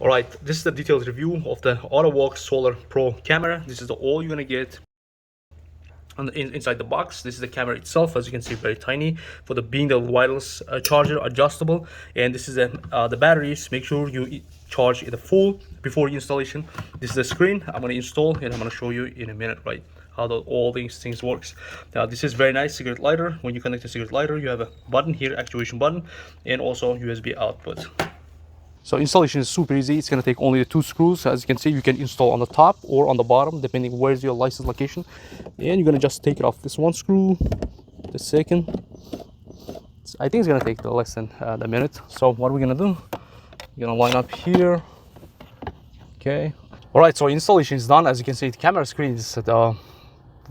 All right, this is the detailed review of the Auto-Vox Solar Pro camera. This is all you're gonna get on inside the box. This is the camera itself, as you can see, very tiny for the being the wireless charger, adjustable. And this is the batteries. Make sure you charge it full before installation. This is the screen I'm gonna install, and I'm gonna show you in a minute, right, how all these things works. Now this is very nice cigarette lighter. When you connect the cigarette lighter, you have a button here, actuation button, and also USB output. So installation is super easy. It's going to take only the 2 screws. As you can see, you can install on the top or on the bottom, depending where's your license location. And you're going to just take it off this one screw, the second. I think it's going to take less than a minute. So what are we going to do? You're going to line up here. Okay. All right, so installation is done. As you can see, the camera screen is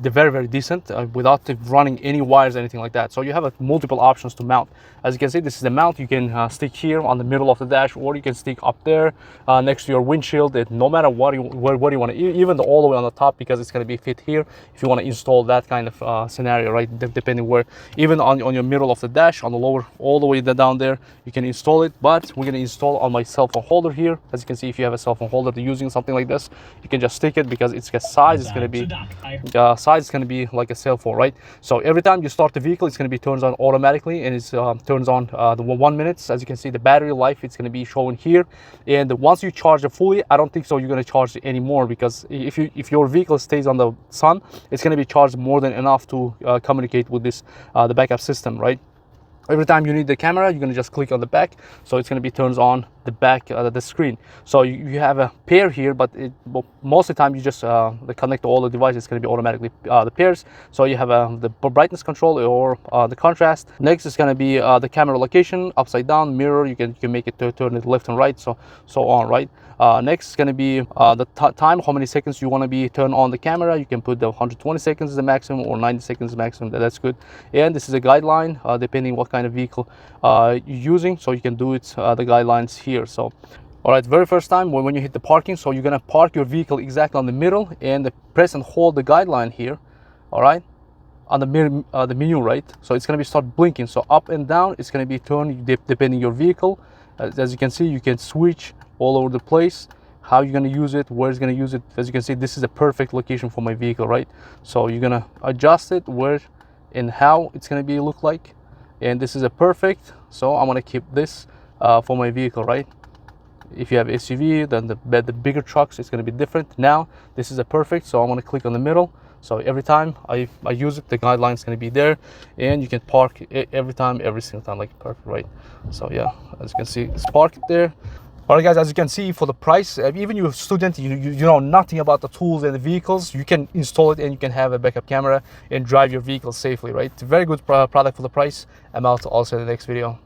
they're very decent without running any wires or anything like that. So you have multiple options to mount. As you can see, this is the mount. You can stick here on the middle of the dash, or you can stick up there next to your windshield. No matter what you want to, even all the way on the top, because it's going to be fit here if you want to install that kind of scenario, right? Depending where, even on your middle of the dash, on the lower, all the way down there, you can install it. But we're going to install on my cell phone holder here. As you can see, if you have a cell phone holder using something like this, you can just stick it, because it's got size. It's going to be size is going to be like a cell phone, right? So every time you start the vehicle, it's going to be turns on automatically, and it's turns on the 1 minute. As you can see, the battery life, it's going to be shown here. And once you charge it fully, I don't think so you're going to charge it anymore, because if your vehicle stays on the sun, it's going to be charged more than enough to communicate with this the backup system, right? Every time you need the camera, you're going to just click on the back, so it's going to be turns on the back the screen. So you have a pair here, but most of the time you just connect to all the devices. It's going to be automatically the pairs. So you have the brightness control or the contrast. Next is going to be the camera location, upside down mirror. You can make it turn it left and right, so on, right? Next is going to be the time, how many seconds you want to be turn on the camera. You can put the 120 seconds is the maximum, or 90 seconds is maximum. That's good. And this is a guideline depending what kind of vehicle you're using, so you can do it the guidelines here. So all right, very first time when you hit the parking, so you're going to park your vehicle exactly on the middle, and press and hold the guideline here, all right, on the menu, right? So it's going to be start blinking. So up and down, it's going to be turned depending your vehicle. As you can see, you can switch all over the place how you're going to use it, where it's going to use it. As you can see, this is a perfect location for my vehicle, right? So you're going to adjust it where and how it's going to be look like, and this is a perfect. So I'm going to keep this for my vehicle, right? If you have SUV, then the bigger trucks, it's going to be different. Now this is a perfect, so I'm going to click on the middle. So every time I use it, the guideline is going to be there, and you can park every single time, like perfect, right? So yeah, as you can see, it's parked there. All right, guys, as you can see, for the price, even you're a student, you know nothing about the tools and the vehicles, you can install it, and you can have a backup camera and drive your vehicle safely, right? It's a very good product for the price. I'm out. Also in the next video.